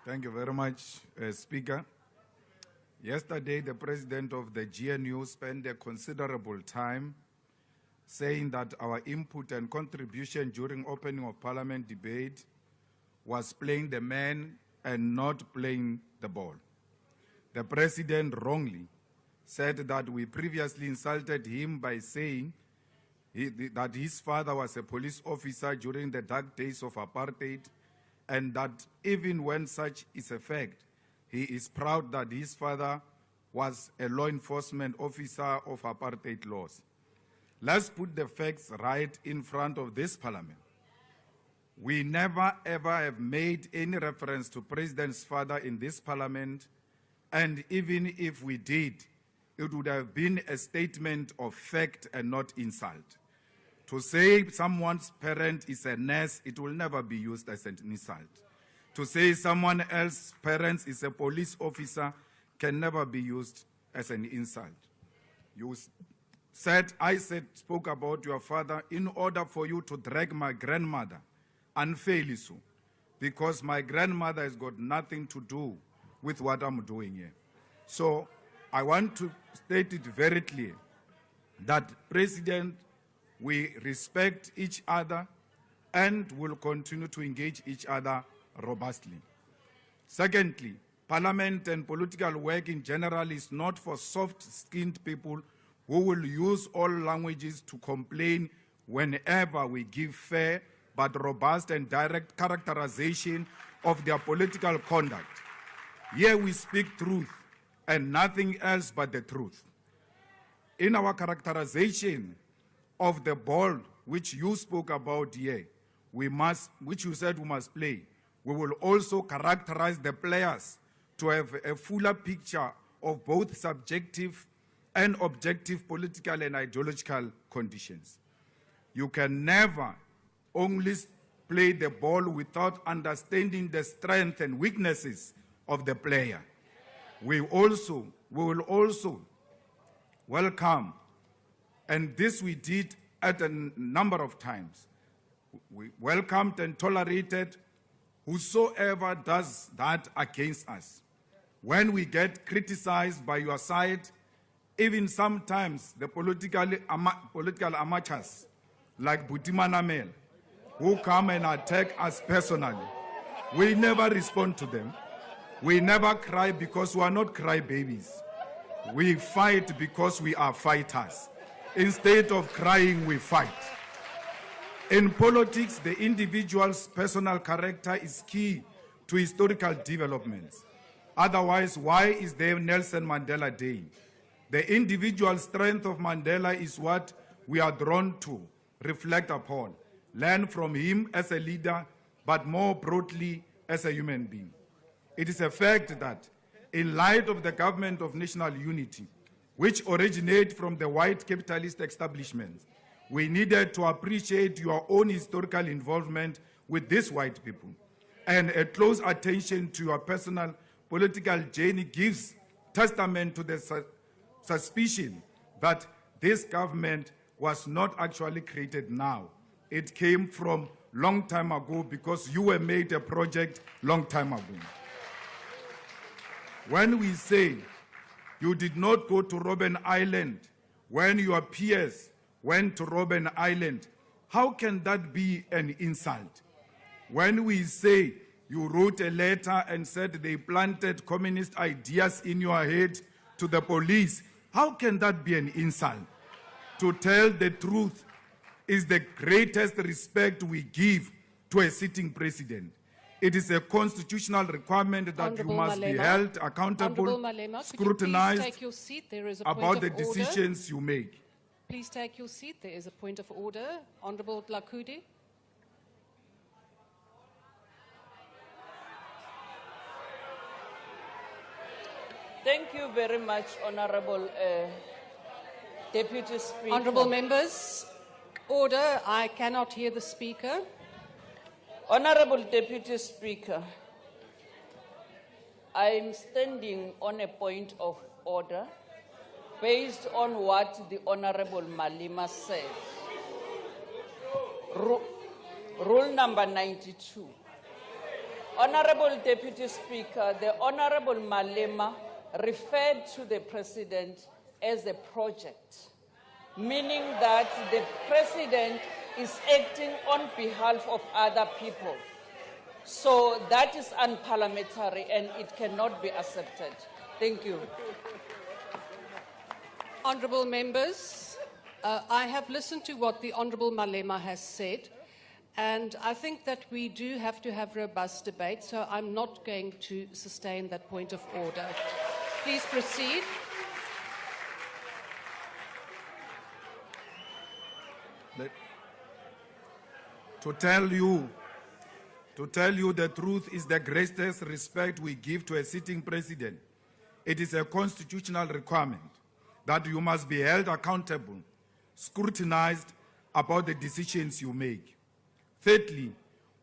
Thank you very much, Speaker. Yesterday, the President of the GNU spent a considerable time saying that our input and contribution during opening of Parliament debate was playing the man and not playing the ball. The President wrongly said that we previously insulted him by saying that his father was a police officer during the dark days of apartheid, and that even when such is a fact, he is proud that his father was a law enforcement officer of apartheid laws. Let's put the facts right in front of this Parliament. We never ever have made any reference to President's father in this Parliament, and even if we did, it would have been a statement of fact and not insult. To say someone's parent is a nurse, it will never be used as an insult. To say someone else's parent is a police officer can never be used as an insult. You said, spoke about your father in order for you to drag my grandmother unfairly so, because my grandmother has got nothing to do with what I'm doing here. So I want to state it very clear that, President, we respect each other and will continue to engage each other robustly. Secondly, Parliament and political work in general is not for soft-skinned people who will use all languages to complain whenever we give fair but robust and direct characterization of their political conduct. Here we speak truth and nothing else but the truth. In our characterization of the ball which you spoke about here, which you said we must play, we will also characterize the players to have a fuller picture of both subjective and objective political and ideological conditions. You can never only play the ball without understanding the strengths and weaknesses of the player. We will also welcome, and this we did at a number of times, we welcomed and tolerated whosoever does that against us. When we get criticized by your side, even sometimes the political amateurs like Butimana Mel, who come and attack us personally, we never respond to them. We never cry because we are not crybabies. We fight because we are fighters. Instead of crying, we fight. In politics, the individual's personal character is key to historical developments. Otherwise, why is there Nelson Mandela Day? The individual strength of Mandela is what we are drawn to reflect upon, learn from him as a leader, but more broadly as a human being. It is a fact that in light of the government of national unity, which originates from the white capitalist establishments, we needed to appreciate your own historical involvement with these white people. And a close attention to your personal political journey gives testament to the suspicion that this government was not actually created now. It came from long time ago because you were made a project long time ago. When we say you did not go to Robben Island when your peers went to Robben Island, how can that be an insult? When we say you wrote a letter and said they planted communist ideas in your head to the police, how can that be an insult? To tell the truth is the greatest respect we give to a sitting president. It is a constitutional requirement that you must be held accountable, scrutinized about the decisions you make. Please take your seat. There is a point of order. Honourable Lakudi. Thank you very much, Honourable Deputy Speaker. Honourable members, order. I cannot hear the Speaker. Honourable Deputy Speaker, I am standing on a point of order based on what the Honourable Malema said. Rule number 92. Honorable Deputy Speaker, the Honorable Malema referred to the President as a project, meaning that the President is acting on behalf of other people. So that is unparliamentary and it cannot be accepted. Thank you. Honourable members, I have listened to what the Honourable Malema has said, and I think that we do have to have robust debate, so I'm not going to sustain that point of order. Please proceed. To tell you the truth is the greatest respect we give to a sitting president. It is a constitutional requirement that you must be held accountable, scrutinized about the decisions you make. Thirdly,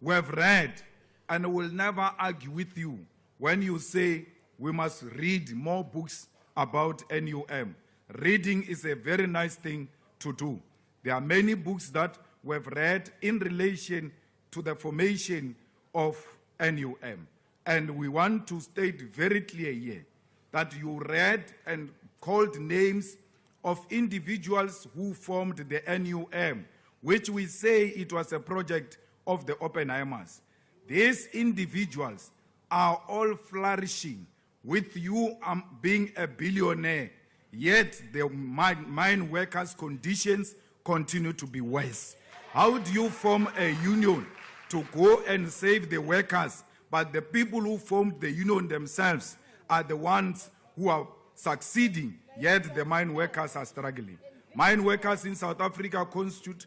we have read and will never argue with you when you say we must read more books about NUM. Reading is a very nice thing to do. There are many books that we have read in relation to the formation of NUM. And we want to state very clear here that you read and called names of individuals who formed the NUM, which we say it was a project of the Oppenheimers. These individuals are all flourishing, with you being a billionaire, yet the mine workers' conditions continue to be worse. How do you form a union to go and save the workers, but the people who formed the union themselves are the ones who are succeeding, yet the mine workers are struggling? Mine workers in South Africa constitute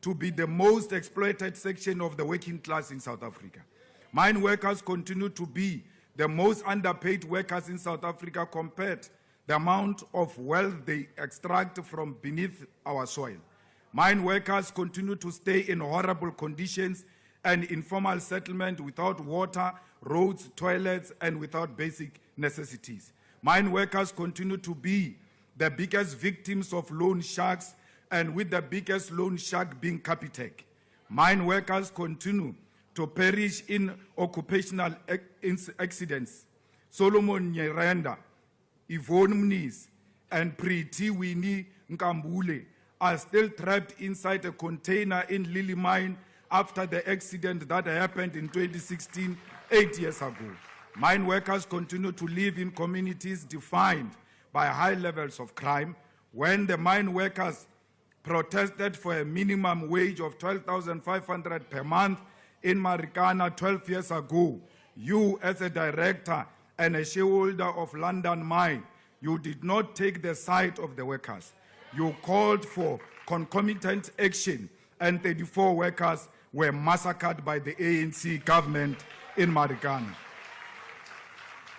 to be the most exploited section of the working class in South Africa. Mine workers continue to be the most underpaid workers in South Africa compared to the amount of wealth they extract from beneath our soil. Mine workers continue to stay in horrible conditions and informal settlement without water, roads, toilets, and without basic necessities. Mine workers continue to be the biggest victims of loan sharks, and with the biggest loan shark being Capitec. Mine workers continue to perish in occupational accidents. Solomon Nyerenda, Yvonne Mniz, and Priti Winnie Nkambule are still trapped inside a container in Lily Mine after the accident that happened in 2016, 8 years ago. Mine workers continue to live in communities defined by high levels of crime. When the mine workers protested for a minimum wage of 12,500 per month in Marikana 12 years ago, you as a director and a shareholder of London Mine, you did not take the side of the workers. You called for concomitant action, and 34 workers were massacred by the ANC government in Marikana.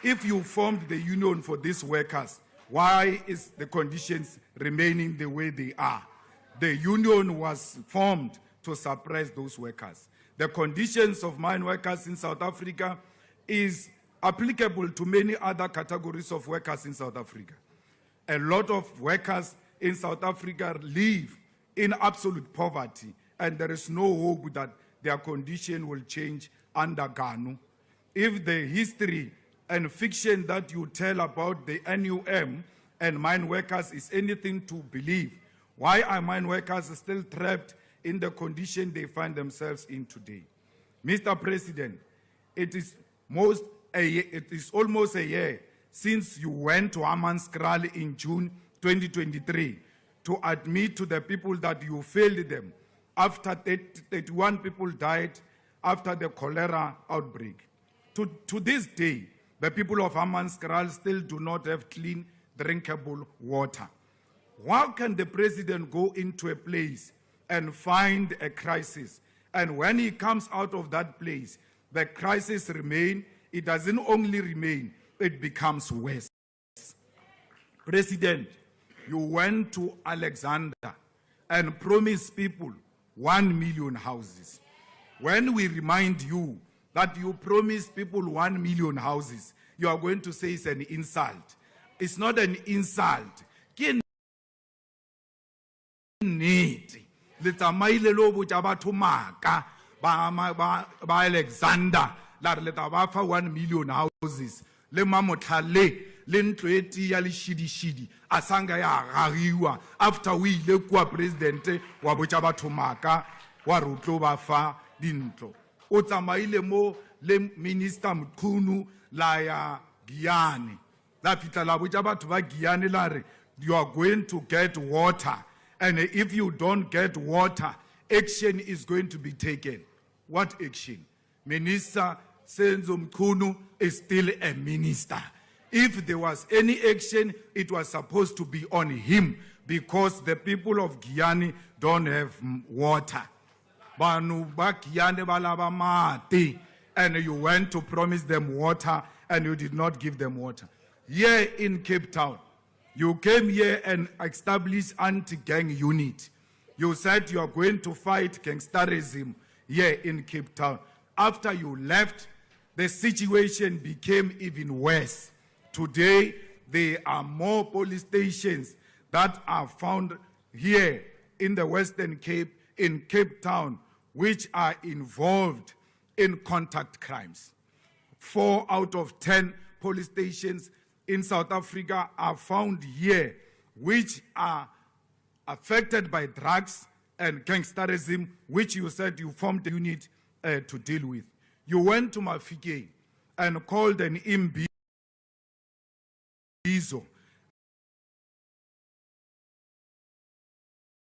If you formed the union for these workers, why is the conditions remaining the way they are? The union was formed to suppress those workers. The conditions of mine workers in South Africa is applicable to many other categories of workers in South Africa. A lot of workers in South Africa live in absolute poverty, and there is no hope that their condition will change under GANU. If the history and fiction that you tell about the NUM and mine workers is anything to believe, why are mine workers still trapped in the condition they find themselves in today? Mr. President, it is almost a year since you went to Hammanskraal in June 2023 to admit to the people that you failed them after 31 people died after the cholera outbreak. To this day, the people of Hammanskraal still do not have clean, drinkable water. How can the president go into a place and find a crisis, and when he comes out of that place, the crisis remains? It doesn't only remain, it becomes worse. President, you went to Alexander and promised people 1 million houses. When we remind you that you promised people 1 million houses, you are going to say it's an insult. It's not an insult. Alexander la re le tla ba fa 1 million houses le mamotlhale le ntlo e tia le shidi a sanga ya gagiwa after we ile kwa president wa botsa batho maka wa re o tlo ba fa dintlo o tsamaile mo le minister Mkhunu la ya Giyane la fitla la botsa batho ba Giyane la re you are going to get water and if you don't get water action is going to be taken. What action? Minister Senzo Mkhunu is still a minister. If there was any action, it was supposed to be on him because the people of Giyane don't have water. Banu ba Giyane balaba mate, and you went to promise them water and you did not give them water. Here in Cape Town, you came here and established anti-gang unit. You said you are going to fight gangsterism here in Cape Town. After you left, the situation became even worse. Today, there are more police stations that are found here in the Western Cape, in Cape Town, which are involved in contact crimes. 4 out of 10 police stations in South Africa are found here, which are affected by drugs and gangsterism, which you said you formed a unit to deal with. You went to Mafike and called an imbizo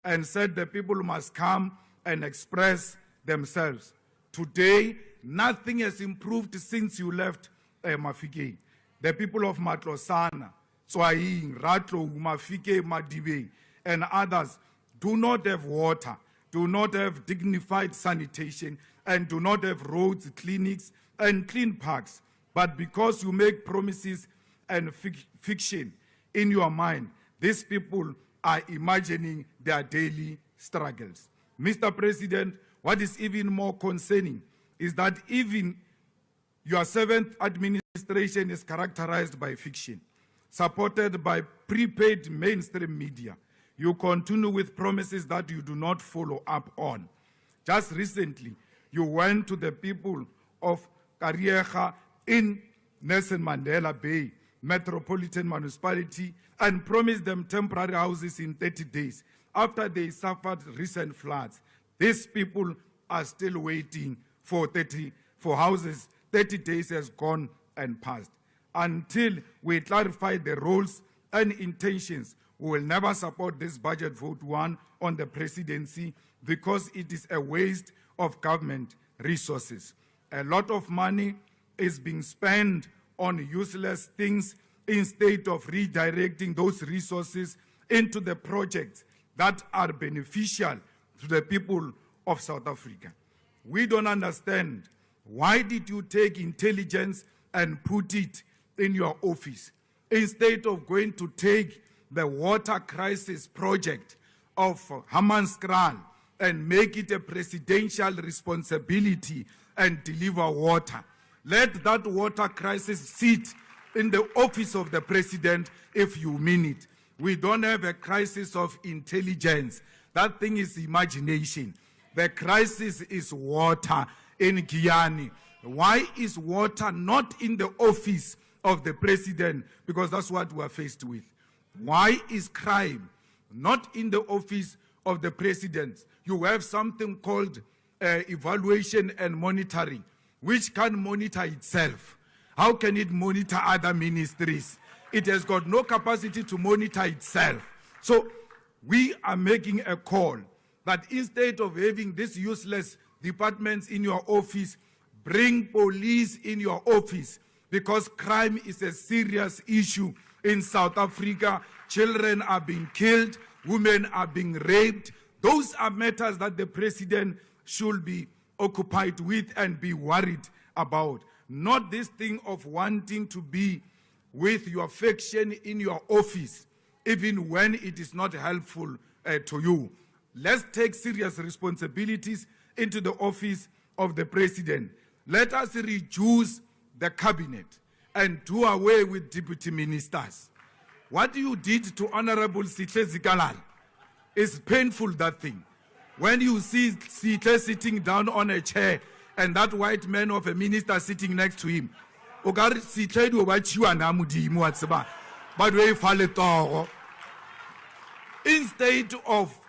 and said the people must come and express themselves. Today, nothing has improved since you left Mafike. The people of Matlosana, Tswaing, Ratlo, Mafike, Madibeng, and others do not have water, do not have dignified sanitation, and do not have roads, clinics, and clean parks. But because you make promises and fiction in your mind, these people are imagining their daily struggles. Mr. President, what is even more concerning is that even your 7th administration is characterized by fiction, supported by prepaid mainstream media. You continue with promises that you do not follow up on. Just recently, you went to the people of Kariega in Nelson Mandela Bay Metropolitan Municipality and promised them temporary houses in 30 days after they suffered recent floods. These people are still waiting for houses. 30 days has gone and passed. Until we clarify the roles and intentions, we will never support this budget vote 1 on the presidency because it is a waste of government resources. A lot of money is being spent on useless things instead of redirecting those resources into the projects that are beneficial to the people of South Africa. We don't understand. Why did you take intelligence and put it in your office instead of going to take the water crisis project of Hammanskraal and make it a presidential responsibility and deliver water? Let that water crisis sit in the office of the president if you mean it. We don't have a crisis of intelligence. That thing is imagination. The crisis is water in Giyane. Why is water not in the office of the president? Because that's what we are faced with. Why is crime not in the office of the president? You have something called evaluation and monitoring, which can monitor itself. How can it monitor other ministries? It has got no capacity to monitor itself. So we are making a call that instead of having these useless departments in your office, bring police in your office, because crime is a serious issue in South Africa. Children are being killed, women are being raped. Those are matters that the president should be occupied with and be worried about. Not this thing of wanting to be with your faction in your office, even when it is not helpful to you. Let's take serious responsibilities into the office of the president. Let us reduce the cabinet and do away with deputy ministers. What you did to Honorable Sihle Zikalala is painful, that thing. When you see Sihle sitting down on a chair and that white man of a minister sitting next to him. But instead of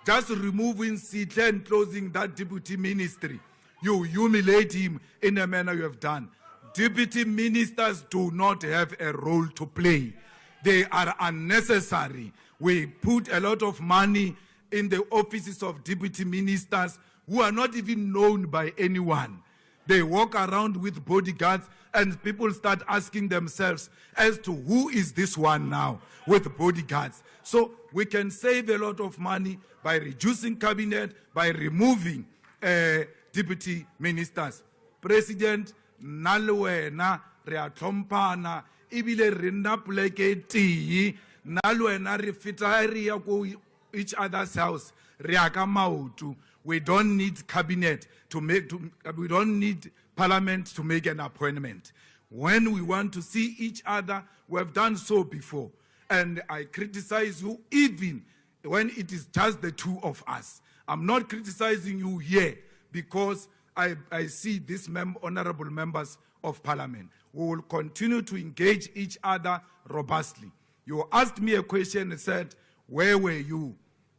just removing Sitle and closing that deputy ministry, you humiliate him in a manner you have done. Deputy ministers do not have a role to play. They are unnecessary. We put a lot of money in the offices of deputy ministers who are not even known by anyone. They walk around with bodyguards and people start asking themselves as to who is this one now with bodyguards. So we can save a lot of money by reducing cabinet, by removing deputy ministers. President, nalwena reatlompana ibile rinna pleke ti nalwena refitaria go each other's house reaka mautu. We don't need cabinet we don't need parliament to make an appointment. When we want to see each other, we have done so before. And I criticize you even when it is just the two of us. I'm not criticizing you here because I see these honorable members of parliament. We will continue to engage each other robustly. You asked me a question and said, where were you?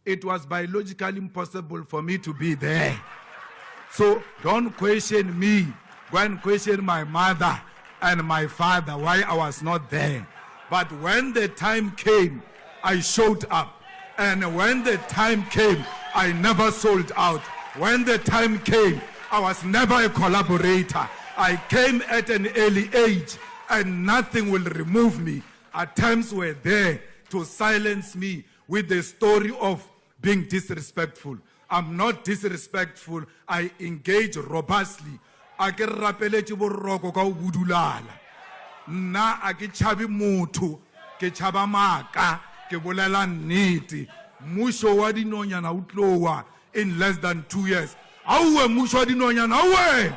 It was biologically impossible for me to be there. So don't question me. Go and question my mother and my father why I was not there. But when the time came, I showed up. And when the time came, I never sold out. When the time came, I was never a collaborator. I came at an early age and nothing will remove me. Attempts were there to silence me with the story of being disrespectful. I'm not disrespectful. I engage robustly. A ke rapeletse boroko ka o budulala. Nna a ke tshabe motho, ke tshaba maka, ke bolela nnete. Mmuso wa dinonyana o tlowa in less than 2 years. Auwe mmuso wa dinonyana auwe.